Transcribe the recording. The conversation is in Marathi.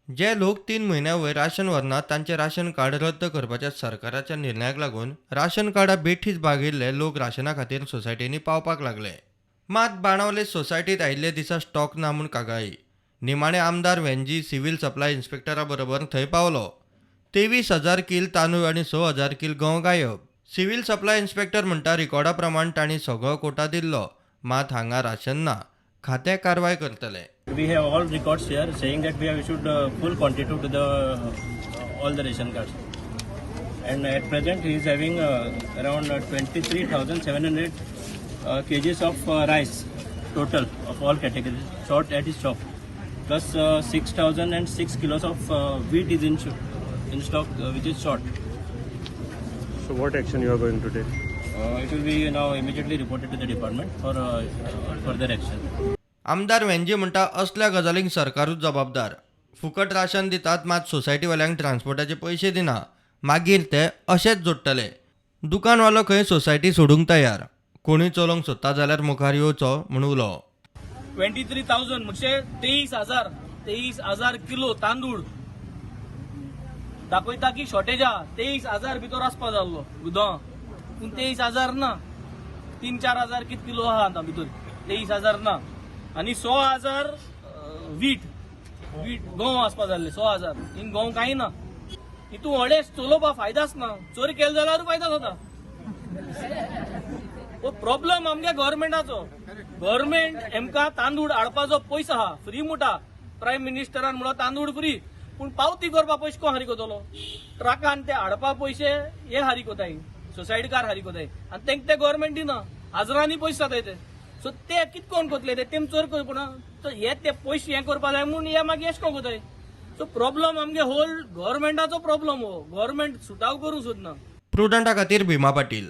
जे लोक 3 महिन्या वयर राशन व्हरनात तांचे राशन कार्ड रद्द करपाच्या सरकाराच्या निर्णयाक लागून राशन कार्डां बेठीच बागिल्ले लोक राशना खातीर सोसायटींनी पावपाक लागले. मात बाणावले सोसायटीत आयिल्ले दिसा स्टॉक ना म्हूण कागाळी. निमाणे आमदार वेंजी सिव्हिल सप्लाय इन्स्पेक्टरा बरोबर थंय पावलो. 23,000 किल तांदूळ आनी 6,000 किल गंव गायब. सिव्हिल सप्लाय इन्स्पेक्टर म्हणटा रिकॉर्डा प्रमाण तांणी सगळो कोटा दिल्लो, मात हांगा राशन ना. खाते कारवाय करतले. We have all records here saying that we have issued full quantity to the all the ration cards. And at present he is having around 23,700 kgs of rice total of all categories short at his shop. Plus 6,006 kilos of wheat is in stock which is short. So what action you are going to take? It will be now immediately reported to the department for further action. आमदार वेंजी म्हणटा असल्या गजालींक सरकारूच जबाबदार. फुकट राशन दितात मात सोसायटीवाल्यांक ट्रान्सपोर्टाचे पयशे दिना. मागीर ते अशेच जोडटले. दुकानवालो खंय सोसायटी सोडूंक तयार. कोणी चलोवंक सोदता जाल्यार मुखार येवचो म्हूण उलो. 23,000 म्हणजे 23,000 किलो तांदूळ दाखयता की शॉर्टेज आहा. 23,000 भितर आसपा जाल्लो उदक, पूण 23,000 ना. 3-4,000 कित किलो आहा आतां भितर, 23,000 ना. आनी 6,000 वीट गंव आसपा जाल्ले. 6,000 इन गंव कांय ना. हितू व्हडे चलोवपा फायदाच ना. चोरी केले जाल्यार फायदा जाता. प्रॉब्लेम आमगे गव्हर्मेंटाचो. गव्हर्मेंट आमकां तांदूळ हाडपाचो पयसो आहा, फ्री मुटा. प्रायम मिनिस्टरान म्हणलो तांदूळ फ्री, पूण पावती करपा पयशे कोण हारी कोतलो? ट्रकान ते हाडपा पयशे हे हारी कोताय, सोसायटीकार हारी कोताय. आनी तेंक ते गव्हर्मेंट दिना, हाजरांनी पयशे जाताय ते. सो ते कितकोन कोतले तेम चोर करपना. तर हे ते पयशे हे करपा जाय म्हणून हे मागीर एशें कोन्न कोताय. सो प्रॉब्लेम आमगे होल गव्हर्मेंटाचो प्रॉब्लेम हो. गव्हर्मेंट सुटाव करूंक सोदना. प्रुडंटा खातीर भिमा पाटील.